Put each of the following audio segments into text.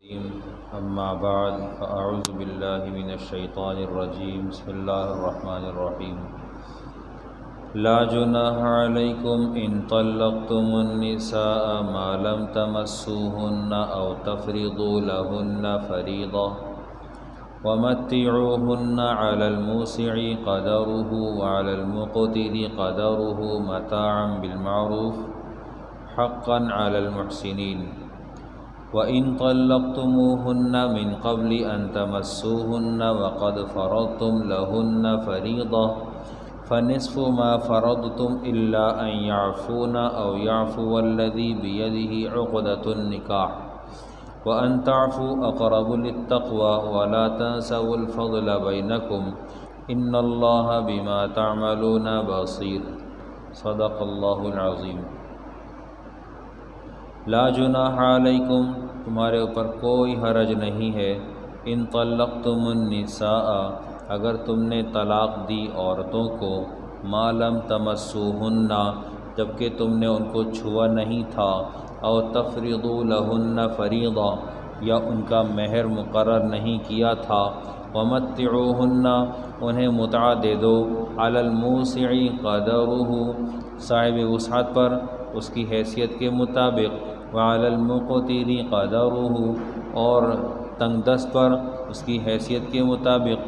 أما بعد فأعوذ بالله من الشيطان الرجيم بسم الله الرحمن الرحيم لا جناح عليكم إن طلقتم النساء ما لم تمسوهن أو تفرضوا لهن فريضة ومتعوهن على الموسع قدره وعلى المقتر قدره متاعا بالمعروف حقا على المحسنين وَإِن طَلَّقْتُمُوهُنَّ مِن قَبْلِ أَن تَمَسُّوهُنَّ وَقَدْ فَرَضْتُمْ لَهُنَّ فَرِيضَةً فَنِصْفُ مَا فَرَضْتُمْ إِلَّا أَن يَعْفُونَ أَوْ يَعْفُوَ الَّذِي بِيَدِهِ عُقْدَةُ النِّكَاحِ وَأَن تَعْفُوا أَقْرَبُ لِلتَّقْوَى وَلَا تَنسَوُا الْفَضْلَ بَيْنَكُمْ إِنَّ اللَّهَ بِمَا تَعْمَلُونَ بَصِيرٌ صدق اللہ العظیم۔ لا جناح علیکم، تمہارے اوپر کوئی حرج نہیں ہے، ان طلقتم النساء، اگر تم نے طلاق دی عورتوں کو، ما لم تمسوہن، جبکہ تم نے ان کو چھوا نہیں تھا، او تفرضوا لہن فریضہ، یا ان کا مہر مقرر نہیں کیا تھا، ومتعوہن، انہیں متع دے دو، علی الموسع قدرہ، صاحب وسعت پر اس کی حیثیت کے مطابق، وعلی المقتر قدرہ، اور تنگ دست پر اس کی حیثیت کے مطابق،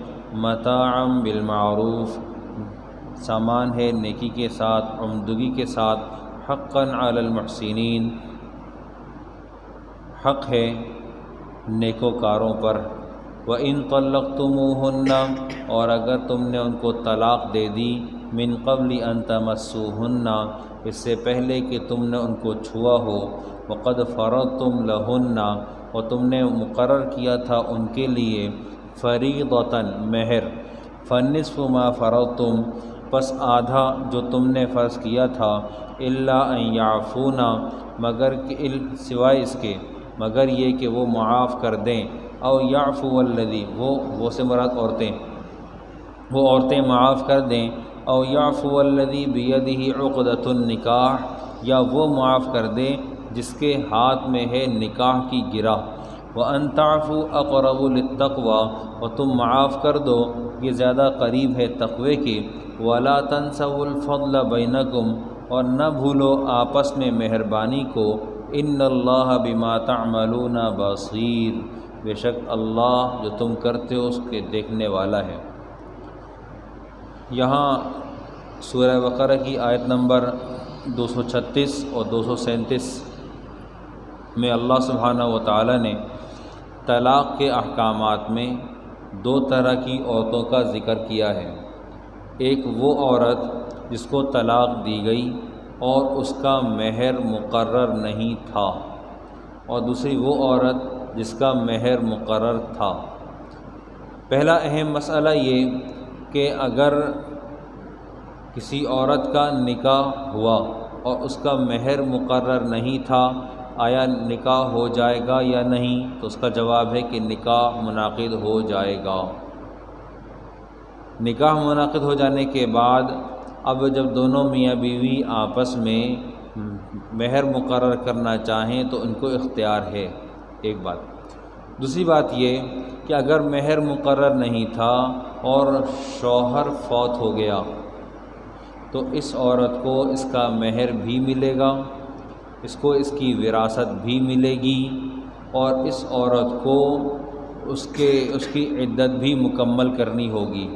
متاعا بالمعروف، سامان ہے نیکی کے ساتھ، عمدگی کے ساتھ، حقا علی المحسنین، حق ہے نیکوکاروں پر۔ وَإِن طَلَّقْتُمُوهُنَّ، اور اگر تم نے ان کو طلاق دے دی، من قبل ان تمسوهن، اس سے پہلے کہ تم نے ان کو چھوا ہو، وقد فرضتم لہن، اور تم نے مقرر کیا تھا ان کے لیے، فریضۃ، مہر، فنصف ما فرضتم، پس آدھا جو تم نے فرض کیا تھا، الا ان یعفون، مگر سوائے اس کے، مگر یہ کہ وہ معاف کر دیں، او یعفو الذی، وہ سے مراد عورتیں معاف کر دیں، او یعفو الذی بیدہ عقدۃ النکاح، یا وہ معاف کر دیں جس کے ہاتھ میں ہے نکاح کی گرہ، وَأَن تَعْفُوا أَقْرَبُ لِلتَّقْوَى، اور تم معاف کر دو، یہ زیادہ قریب ہے تقوی کے، وَلَا تَنسَوُا الْفَضْلَ بَيْنَكُمْ، اور نہ بھولو آپس میں مہربانی کو، إِنَّ اللَّهَ بِمَا تَعْمَلُونَ بَصِيرٌ، بے شک اللہ جو تم کرتے ہو اس کے دیکھنے والا ہے۔ یہاں سورہ بقرہ کی آیت نمبر 236 اور 237 میں اللہ سبحانہ و تعالی نے طلاق کے احکامات میں دو طرح کی عورتوں کا ذکر کیا ہے۔ ایک وہ عورت جس کو طلاق دی گئی اور اس کا مہر مقرر نہیں تھا، اور دوسری وہ عورت جس کا مہر مقرر تھا۔ پہلا اہم مسئلہ یہ کہ اگر کسی عورت کا نکاح ہوا اور اس کا مہر مقرر نہیں تھا، آیا نکاح ہو جائے گا یا نہیں؟ تو اس کا جواب ہے کہ نکاح منعقد ہو جائے گا۔ نکاح منعقد ہو جانے کے بعد اب جب دونوں میاں بیوی آپس میں مہر مقرر کرنا چاہیں تو ان کو اختیار ہے، ایک بات۔ دوسری بات یہ کہ اگر مہر مقرر نہیں تھا اور شوہر فوت ہو گیا تو اس عورت کو اس کا مہر بھی ملے گا، اس کو اس کی وراثت بھی ملے گی، اور اس عورت کو اس کی عدت بھی مکمل کرنی ہوگی۔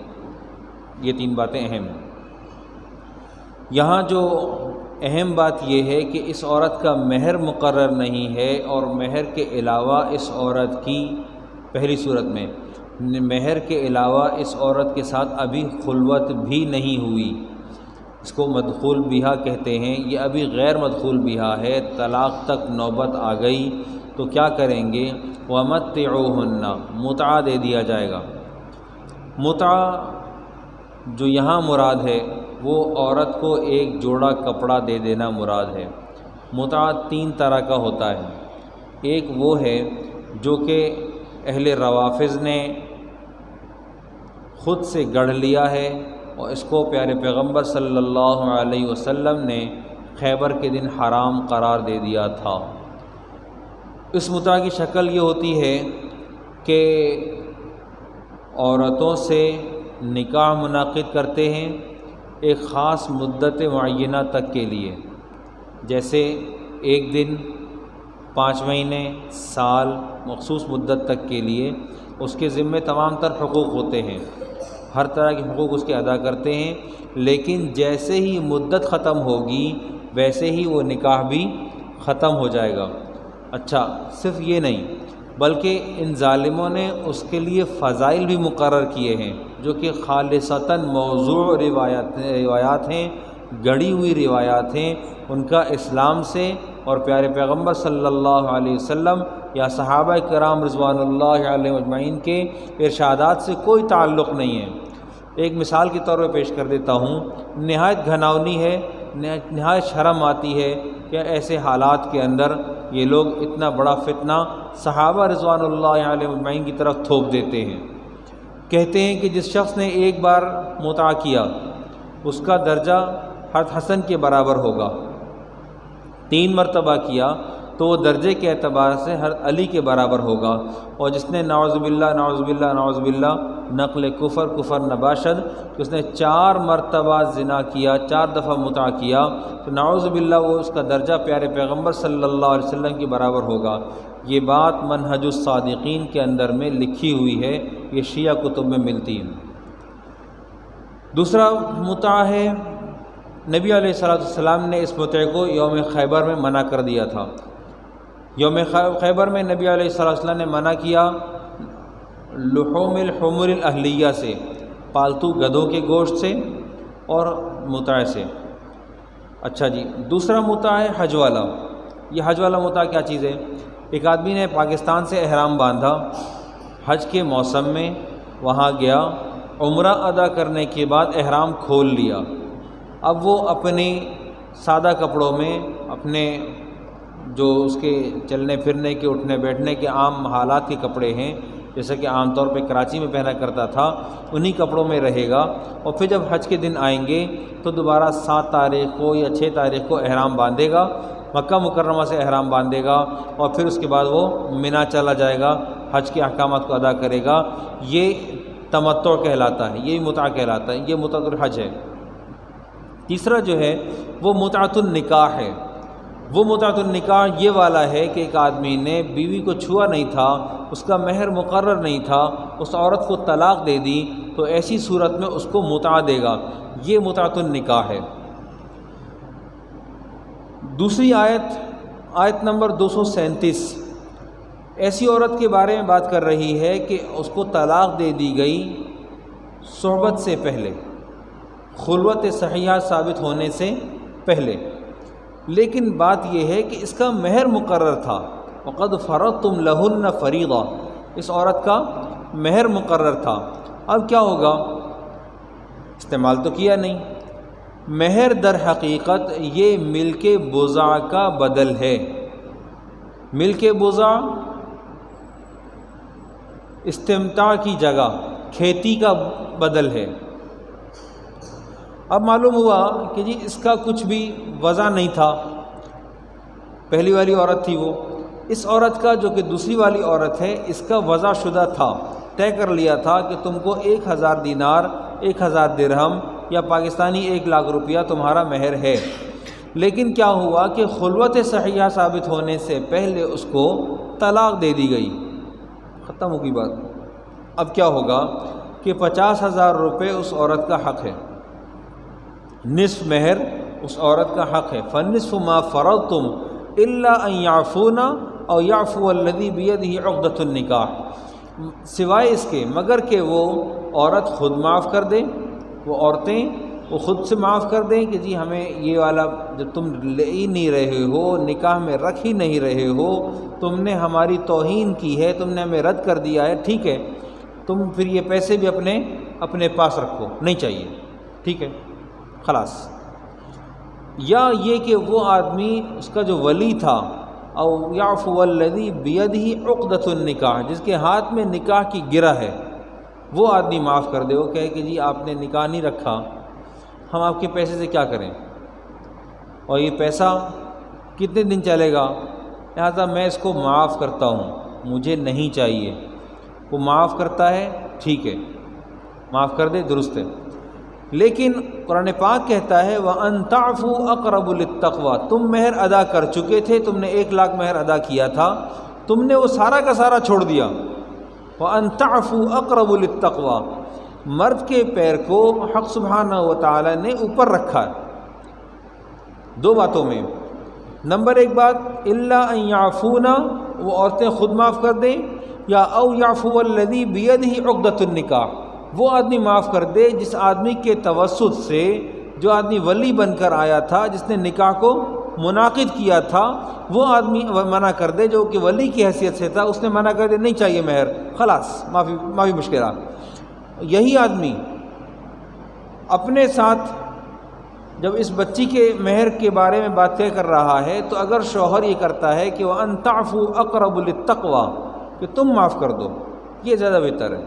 یہ تین باتیں اہم ہیں۔ یہاں جو اہم بات یہ ہے کہ اس عورت کا مہر مقرر نہیں ہے، اور مہر کے علاوہ اس عورت کی پہلی صورت میں مہر کے علاوہ اس عورت کے ساتھ ابھی خلوت بھی نہیں ہوئی، اس کو مدخول بیہا کہتے ہیں، یہ ابھی غیر مدخول بیہا ہے، طلاق تک نوبت آ گئی، تو کیا کریں گے؟ وَمَتِّعُوهُنَّ، متع دے دیا جائے گا۔ متع جو یہاں مراد ہے وہ عورت کو ایک جوڑا کپڑا دے دینا مراد ہے۔ متع تین طرح کا ہوتا ہے۔ ایک وہ ہے جو کہ اہل روافض نے خود سے گڑھ لیا ہے، اور اس کو پیارے پیغمبر صلی اللہ علیہ وسلم نے خیبر کے دن حرام قرار دے دیا تھا۔ اس متع کی شکل یہ ہوتی ہے کہ عورتوں سے نکاح منعقد کرتے ہیں ایک خاص مدت معینہ تک کے لیے، جیسے ایک دن، 5 مہینے، سال، مخصوص مدت تک کے لیے اس کے ذمے تمام تر حقوق ہوتے ہیں، ہر طرح کے حقوق اس کے ادا کرتے ہیں، لیکن جیسے ہی مدت ختم ہوگی ویسے ہی وہ نکاح بھی ختم ہو جائے گا۔ اچھا، صرف یہ نہیں بلکہ ان ظالموں نے اس کے لیے فضائل بھی مقرر کیے ہیں جو کہ خالصتاً موضوع روایات ہیں، گڑھی ہوئی روایات ہیں، ان کا اسلام سے اور پیارے پیغمبر صلی اللہ علیہ وسلم یا صحابہ کرام رضوان اللہ علیہم اجمعین کے ارشادات سے کوئی تعلق نہیں ہے۔ ایک مثال کے طور پہ پیش کر دیتا ہوں، نہایت گھناؤنی ہے، نہایت شرم آتی ہے کہ ایسے حالات کے اندر یہ لوگ اتنا بڑا فتنہ صحابہ رضوان اللہ علیہم اجمعین کی طرف تھوپ دیتے ہیں۔ کہتے ہیں کہ جس شخص نے ایک بار متع کیا اس کا درجہ حضرت حسن کے برابر ہوگا، 3 مرتبہ کیا تو وہ درجے کے اعتبار سے حضرت علی کے برابر ہوگا، اور جس نے نعوذ باللہ نعوذ باللہ نعوذ باللہ نقل کفر نباشد، اس نے 4 مرتبہ زنا کیا، 4 دفعہ متع کیا تو نعوذ باللہ وہ اس کا درجہ پیارے پیغمبر صلی اللہ علیہ وسلم کے برابر ہوگا۔ یہ بات منہج الصادقین کے اندر میں لکھی ہوئی ہے، یہ شیعہ کتب میں ملتی ہے۔ دوسرا متع ہے، نبی علیہ السلام نے اس متع کو یوم خیبر میں منع کر دیا تھا۔ یوم خیبر میں نبی علیہ السلام نے منع کیا لحوم الحمر الاہلیہ سے، پالتو گدھوں کے گوشت سے اور متع سے۔ اچھا جی، دوسرا متع ہے حج والا۔ یہ حج والا متع کیا چیز ہے؟ ایک آدمی نے پاکستان سے احرام باندھا، حج کے موسم میں وہاں گیا، عمرہ ادا کرنے کے بعد احرام کھول لیا، اب وہ اپنے سادہ کپڑوں میں، اپنے جو اس کے چلنے پھرنے کے اٹھنے بیٹھنے کے عام حالات کے کپڑے ہیں، جیسا کہ عام طور پہ کراچی میں پہنا کرتا تھا، انہی کپڑوں میں رہے گا، اور پھر جب حج کے دن آئیں گے تو دوبارہ 7 تاریخ کو یا 6 تاریخ کو احرام باندھے گا، مکہ مکرمہ سے احرام باندھے گا، اور پھر اس کے بعد وہ منا چلا جائے گا، حج کے احکامات کو ادا کرے گا۔ یہ تمتع کہلاتا ہے، یہی متع کہلاتا ہے، یہ متعۃ الحج ہے۔ تیسرا جو ہے وہ متعۃ النکاح ہے۔ وہ متعۃ النکاح یہ والا ہے کہ ایک آدمی نے بیوی کو چھوا نہیں تھا، اس کا مہر مقرر نہیں تھا، اس عورت کو طلاق دے دی، تو ایسی صورت میں اس کو متع دے گا، یہ متعۃ النکاح ہے۔ دوسری آیت نمبر 237 ایسی عورت کے بارے میں بات کر رہی ہے کہ اس کو طلاق دے دی گئی صحبت سے پہلے، خلوت صحیحہ ثابت ہونے سے پہلے، لیکن بات یہ ہے کہ اس کا مہر مقرر تھا، وَقَدْ فَرَضْتُمْ لَهُنَّ فَرِيضَةً، اس عورت کا مہر مقرر تھا۔ اب کیا ہوگا؟ استعمال تو کیا نہیں۔ مہر در حقیقت یہ ملک بضع کا بدل ہے۔ ملک بضع استمتاع کی جگہ، کھیتی کا بدل ہے۔ اب معلوم ہوا کہ جی اس کا کچھ بھی وضع نہیں تھا، پہلی والی عورت تھی وہ، اس عورت کا جو کہ دوسری والی عورت ہے اس کا وضع شدہ تھا، طے کر لیا تھا کہ تم کو 1000 دینار، 1000 درہم یا پاکستانی 1 لاکھ روپیہ تمہارا مہر ہے۔ لیکن کیا ہوا کہ خلوت صحیحہ ثابت ہونے سے پہلے اس کو طلاق دے دی گئی، ختم ہو گئی بات۔ اب کیا ہوگا کہ 50,000 روپے اس عورت کا حق ہے، نصف مہر اس عورت کا حق ہے۔ فَالنِّصْفُ مَا فَرَضْتُمْ إِلَّا أَن يَعْفُونَ أَوْ يَعْفُوَ الَّذِي بِيَدِهِ عُقْدَةُ النِّكَاحِ، سوائے اس کے مگر کہ وہ عورت خود معاف کر دے، وہ عورتیں وہ خود سے معاف کر دیں کہ جی ہمیں یہ والا جب تم لے ہی نہیں رہے ہو، نکاح میں رکھ ہی نہیں رہے ہو، تم نے ہماری توہین کی ہے، تم نے ہمیں رد کر دیا ہے، ٹھیک ہے، تم پھر یہ پیسے بھی اپنے پاس رکھو، نہیں چاہیے، ٹھیک ہے، خلاص۔ یا یہ کہ وہ آدمی اس کا جو ولی تھا، او یعفو الذی بیدہ عقدۃ النکاح، جس کے ہاتھ میں نکاح کی گرہ ہے، وہ آدمی معاف کر دے، وہ کہے کہ جی آپ نے نکاح نہیں رکھا، ہم آپ کے پیسے سے کیا کریں، اور یہ پیسہ کتنے دن چلے گا، لہٰذا میں اس کو معاف کرتا ہوں، مجھے نہیں چاہیے۔ وہ معاف کرتا ہے، ٹھیک ہے، معاف کر دے، درست ہے، لیکن قرآن پاک کہتا ہے وَأَن تَعْفُوا أَقْرَبُ لِلتَّقْوَىٰ، تم مہر ادا کر چکے تھے، تم نے 1 لاکھ مہر ادا کیا تھا، تم نے وہ سارا کا سارا چھوڑ دیا۔ وَأَن تَعْفُوا أَقْرَبُ لِلتَّقْوَىٰ، مرد کے پیر کو حق سبحانہ و تعالی نے اوپر رکھا ہے 2 باتوں میں۔ نمبر 1 بات إِلَّا أَن يَعْفُونَ، وہ عورتیں خود معاف کر دیں، یا أَوْ يَعْفُوَ الَّذِي بِيَدِهِ عُقْدَةُ النِّكَاحِ، وہ آدمی معاف کر دے جس آدمی کے توسط سے، جو آدمی ولی بن کر آیا تھا، جس نے نکاح کو منعقد کیا تھا، وہ آدمی منع کر دے، جو کہ ولی کی حیثیت سے تھا، اس نے منع کر دے نہیں چاہیے مہر، خلاص معافی مشکلات۔ یہی آدمی اپنے ساتھ جب اس بچی کے مہر کے بارے میں بات کر رہا ہے، تو اگر شوہر یہ کرتا ہے کہ وَأَن تَعْفُوا أَقْرَبُ لِلتَّقْوَىٰ، کہ تم معاف کر دو، یہ زیادہ بہتر ہے۔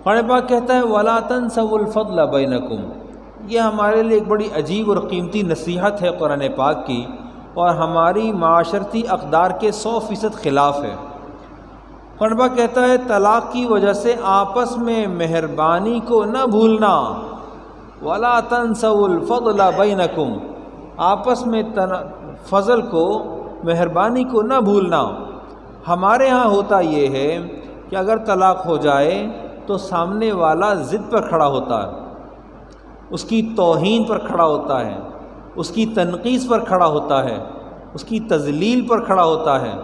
قرآن پاک کہتا ہے وَلَا تَنْسَوُا الْفَضْلَ بَيْنَكُمْ، یہ ہمارے لیے ایک بڑی عجیب اور قیمتی نصیحت ہے قرآن پاک کی، اور ہماری معاشرتی اقدار کے 100% خلاف ہے۔ قرآن پاک کہتا ہے طلاق کی وجہ سے آپس میں مہربانی کو نہ بھولنا، وَلَا تَنْسَوُا الْفَضْلَ بَيْنَكُمْ، آپس میں فضل کو، مہربانی کو نہ بھولنا۔ ہمارے ہاں ہوتا یہ ہے کہ اگر طلاق ہو جائے تو سامنے والا ضد پر کھڑا ہوتا ہے، اس کی توہین پر کھڑا ہوتا ہے، اس کی تنقیص پر کھڑا ہوتا ہے، اس کی تذلیل پر کھڑا ہوتا ہے،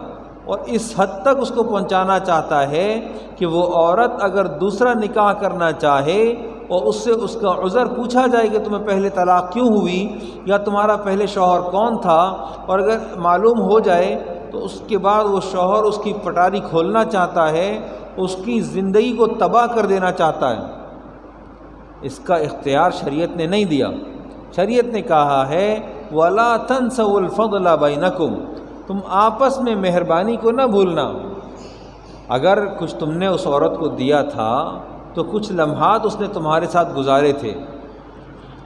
اور اس حد تک اس کو پہنچانا چاہتا ہے کہ وہ عورت اگر دوسرا نکاح کرنا چاہے اور اس سے اس کا عذر پوچھا جائے کہ تمہیں پہلے طلاق کیوں ہوئی، یا تمہارا پہلے شوہر کون تھا، اور اگر معلوم ہو جائے تو اس کے بعد وہ شوہر اس کی پٹاری کھولنا چاہتا ہے، اس کی زندگی کو تباہ کر دینا چاہتا ہے۔ اس کا اختیار شریعت نے نہیں دیا۔ شریعت نے کہا ہے وَلَا تَنْسَوُا الْفَضْلَ بَيْنَكُمْ، تم آپس میں مہربانی کو نہ بھولنا۔ اگر کچھ تم نے اس عورت کو دیا تھا تو کچھ لمحات اس نے تمہارے ساتھ گزارے تھے،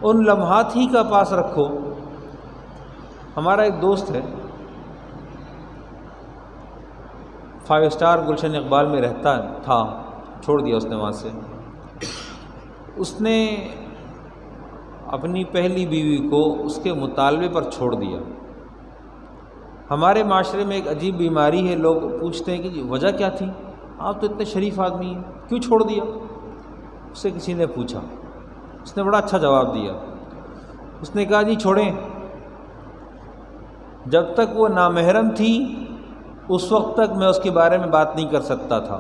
ان لمحات ہی کا پاس رکھو۔ ہمارا ایک دوست ہے، 5 اسٹار گلشن اقبال میں رہتا تھا، چھوڑ دیا اس نے وہاں سے۔ اس نے اپنی پہلی بیوی کو اس کے مطالبے پر چھوڑ دیا۔ ہمارے معاشرے میں ایک عجیب بیماری ہے، لوگ پوچھتے ہیں کہ جی وجہ کیا تھی، آپ تو اتنے شریف آدمی ہیں، کیوں چھوڑ دیا؟ اس سے کسی نے پوچھا، اس نے بڑا اچھا جواب دیا۔ اس نے کہا جی چھوڑیں، جب تک وہ نامحرم تھی اس وقت تک میں اس کے بارے میں بات نہیں کر سکتا تھا،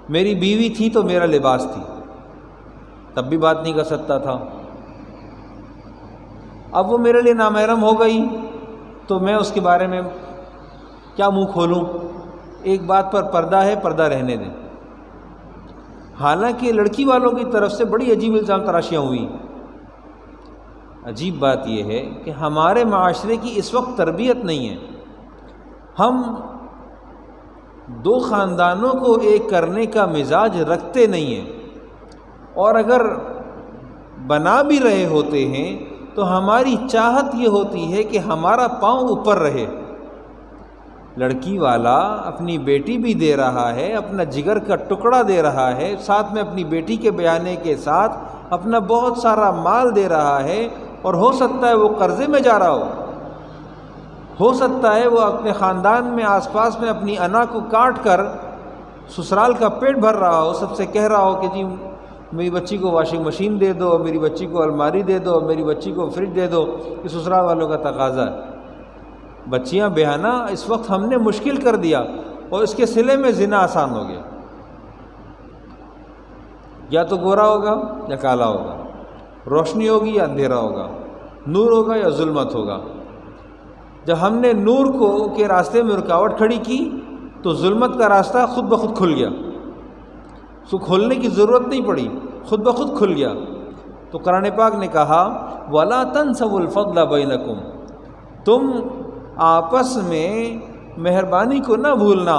میری بیوی تھی تو میرا لباس تھی، تب بھی بات نہیں کر سکتا تھا۔ اب وہ میرے لیے نامحرم ہو گئی تو میں اس کے بارے میں کیا منہ کھولوں؟ ایک بات پر پردہ ہے، پردہ رہنے دیں۔ حالانکہ لڑکی والوں کی طرف سے بڑی عجیب الزام تراشیاں ہوئیں۔ عجیب بات یہ ہے کہ ہمارے معاشرے کی اس وقت تربیت نہیں ہے۔ ہم 2 خاندانوں کو ایک کرنے کا مزاج رکھتے نہیں ہیں، اور اگر بنا بھی رہے ہوتے ہیں تو ہماری چاہت یہ ہوتی ہے کہ ہمارا پاؤں اوپر رہے۔ لڑکی والا اپنی بیٹی بھی دے رہا ہے، اپنا جگر کا ٹکڑا دے رہا ہے، ساتھ میں اپنی بیٹی کے بیانے کے ساتھ اپنا بہت سارا مال دے رہا ہے، اور ہو سکتا ہے وہ قرضے میں جا رہا ہو سکتا ہے وہ اپنے خاندان میں آس پاس میں اپنی انا کو کاٹ کر سسرال کا پیٹ بھر رہا ہو، سب سے کہہ رہا ہو کہ جی میری بچی کو واشنگ مشین دے دو، میری بچی کو الماری دے دو، میری بچی کو فریج دے دو، یہ سسرال والوں کا تقاضا ہے۔ بچیاں بیانا اس وقت ہم نے مشکل کر دیا، اور اس کے صلے میں زنا آسان ہو گیا۔ یا تو گورا ہوگا یا کالا ہوگا، روشنی ہوگی یا اندھیرا ہوگا، نور ہوگا یا ظلمت ہوگا۔ جب ہم نے نور کو کے راستے میں رکاوٹ کھڑی کی تو ظلمت کا راستہ خود بخود کھل گیا، اس کو کھولنے کی ضرورت نہیں پڑی، خود بخود کھل گیا۔ تو قرآن پاک نے کہا وَلَا تَنْسَوُا الْفَضْلَ بَيْنَكُمْ، تم آپس میں مہربانی کو نہ بھولنا۔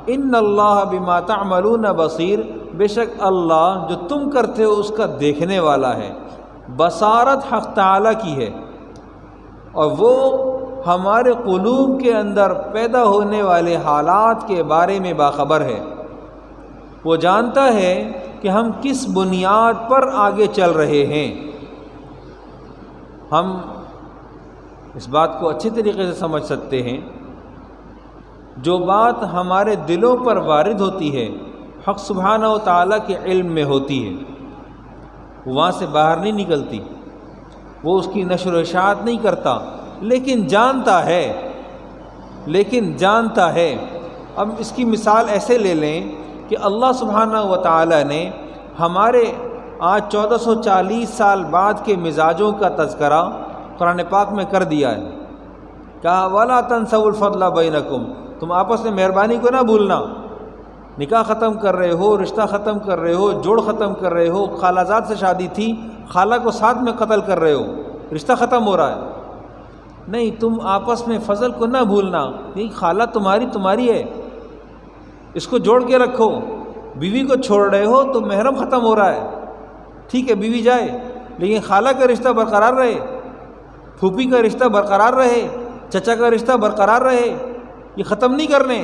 ان اللہ بما تعملون بصیر، بے شک اللہ جو تم کرتے ہو اس کا دیکھنے والا ہے۔ بصارت حق تعالیٰ کی ہے، اور وہ ہمارے قلوب کے اندر پیدا ہونے والے حالات کے بارے میں باخبر ہے، وہ جانتا ہے کہ ہم کس بنیاد پر آگے چل رہے ہیں۔ ہم اس بات کو اچھی طریقے سے سمجھ سکتے ہیں، جو بات ہمارے دلوں پر وارد ہوتی ہے حق سبحانہ و تعالیٰ کے علم میں ہوتی ہے، وہاں سے باہر نہیں نکلتی، وہ اس کی نشر و اشاعت نہیں کرتا، لیکن جانتا ہے۔ اب اس کی مثال ایسے لے لیں کہ اللہ سبحانہ و تعالیٰ نے ہمارے آج 1440 سال بعد کے مزاجوں کا تذکرہ قرآن پاک میں کر دیا ہے۔ کہا وَلَا تَنْسَوْا الْفَضْلَ بَيْنَكُمْ، تم آپس میں مہربانی کو نہ بھولنا۔ نکاح ختم کر رہے ہو، رشتہ ختم کر رہے ہو، جوڑ ختم کر رہے ہو، خالہ زاد سے شادی تھی، خالہ کو ساتھ میں قتل کر رہے ہو، رشتہ ختم ہو رہا ہے۔ نہیں، تم آپس میں فضل کو نہ بھولنا، نہیں، خالہ تمہاری ہے، اس کو جوڑ کے رکھو۔ بیوی کو چھوڑ رہے ہو تو محرم ختم ہو رہا ہے، ٹھیک ہے بیوی جائے، لیکن خالہ کا رشتہ برقرار رہے، پھوپھی کا رشتہ برقرار رہے، چچا کا رشتہ برقرار رہے، یہ ختم نہیں کرنے۔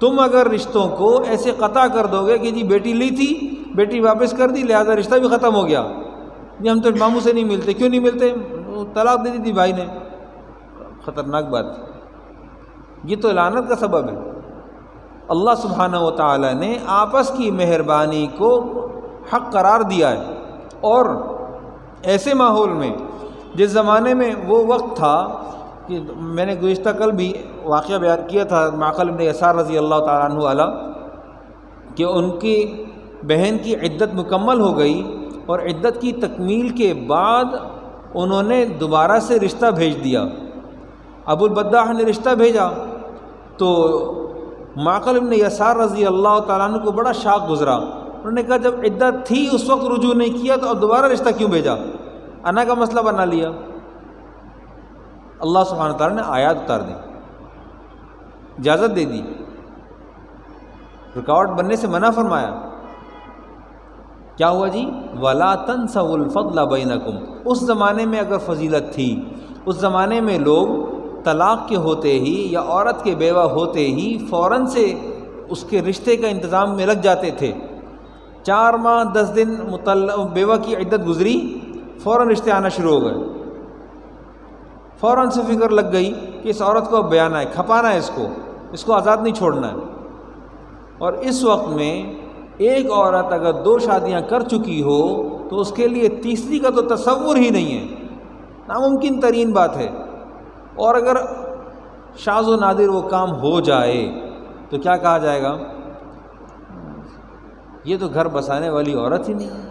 تم اگر رشتوں کو ایسے قطع کر دو گے کہ جی بیٹی لی تھی، بیٹی واپس کر دی، لہذا رشتہ بھی ختم ہو گیا، جی ہم تو ماموں سے نہیں ملتے، کیوں نہیں ملتے؟ طلاق دے دی تھی بھائی نے، خطرناک بات، یہ تو لعنت کا سبب ہے۔ اللہ سبحانہ و تعالیٰ نے آپس کی مہربانی کو حق قرار دیا ہے، اور ایسے ماحول میں جس زمانے میں وہ وقت تھا کہ میں نے گزشتہ کل بھی واقعہ بیان کیا تھا معقل بن یسار رضی اللہ تعالیٰ عنہ والا، کہ ان کی بہن کی عدت مکمل ہو گئی، اور عدت کی تکمیل کے بعد انہوں نے دوبارہ سے رشتہ بھیج دیا۔ ابو البداح نے رشتہ بھیجا تو معقل بن یسار رضی اللہ تعالیٰ عنہ کو بڑا شاق گزرا، انہوں نے کہا جب عدت تھی اس وقت رجوع نہیں کیا تو اب دوبارہ رشتہ کیوں بھیجا؟ انا کا مسئلہ بنا لیا۔ اللہ سبحانہ تعالیٰ نے آیات اتار دی، اجازت دے دی، رکاوٹ بننے سے منع فرمایا۔ کیا ہوا جی؟ وَلَا تَنْسَوْا الْفَضْلَ بَيْنَكُمْ۔ اس زمانے میں اگر فضیلت تھی، اس زمانے میں لوگ طلاق کے ہوتے ہی یا عورت کے بیوہ ہوتے ہی فوراً سے اس کے رشتے کا انتظام میں لگ جاتے تھے۔ 4 ماہ 10 دن بیوہ کی عدت گزری، فوراً رشتے آنا شروع ہو گئے، فوراً سے فکر لگ گئی کہ اس عورت کو اب بیانا ہے، کھپانا ہے، اس کو آزاد نہیں چھوڑنا ہے۔ اور اس وقت میں ایک عورت اگر 2 شادیاں کر چکی ہو تو اس کے لیے تیسری کا تو تصور ہی نہیں ہے، ناممکن ترین بات ہے۔ اور اگر شاذ و نادر وہ کام ہو جائے تو کیا کہا جائے گا؟ یہ تو گھر بسانے والی عورت ہی نہیں ہے،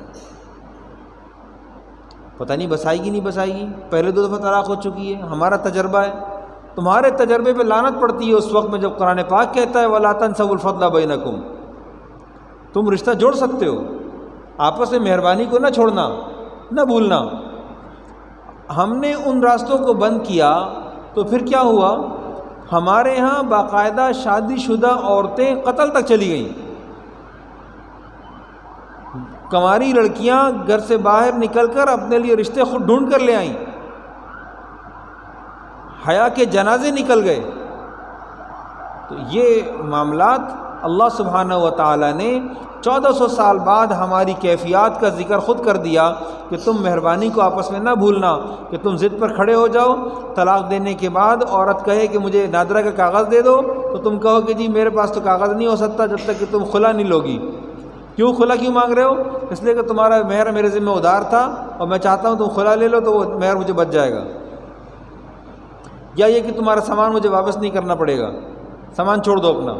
پتہ نہیں بسائے گی نہیں بسائے گی، پہلے 2 دفعہ طلاق ہو چکی ہے، ہمارا تجربہ ہے۔ تمہارے تجربے پہ لعنت پڑتی ہے اس وقت میں جب قرآن پاک کہتا ہے وَلَا تَنْسَوْا الْفَضْلَ بَيْنَكُمْ۔ تم رشتہ جوڑ سکتے ہو، آپس میں مہربانی کو نہ چھوڑنا، نہ بھولنا۔ ہم نے ان راستوں کو بند کیا تو پھر کیا ہوا؟ ہمارے ہاں باقاعدہ شادی شدہ عورتیں قتل تک چلی گئیں، کنواری لڑکیاں گھر سے باہر نکل کر اپنے لیے رشتے خود ڈھونڈ کر لے آئیں، حیا کے جنازے نکل گئے۔ تو یہ معاملات اللہ سبحانہ و تعالیٰ نے 1400 سال بعد ہماری کیفیات کا ذکر خود کر دیا کہ تم مہربانی کو آپس میں نہ بھولنا، کہ تم ضد پر کھڑے ہو جاؤ، طلاق دینے کے بعد عورت کہے کہ مجھے نادرہ کا کاغذ دے دو تو تم کہو کہ جی میرے پاس تو کاغذ نہیں ہو سکتا جب تک کہ تم خلا نہیں لوگی۔ کیوں خلا کیوں مانگ رہے ہو؟ اس لیے کہ تمہارا مہر میرے ذمہ ادھار تھا اور میں چاہتا ہوں تم خلا لے لو تو وہ مہر مجھے بچ جائے گا، یا یہ کہ تمہارا سامان مجھے واپس نہیں کرنا پڑے گا، سامان چھوڑ دو اپنا۔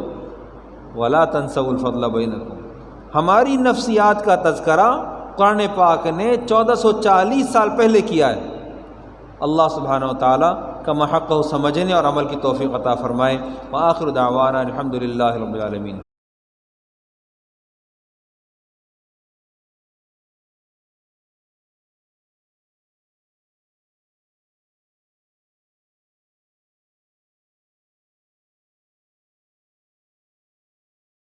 وَلَا تَنْسَوْا الْفَضْلَ بَيْنَكُمْ۔ ہماری نفسیات کا تذکرہ قرآن پاک نے 1440 سال پہلے کیا ہے۔ اللہ سبحانہ و تعالیٰ کما حقہ سمجھنے اور عمل کی توفیق عطا فرمائے۔ وآخر دعوانا الحمد للہ رب العالمین۔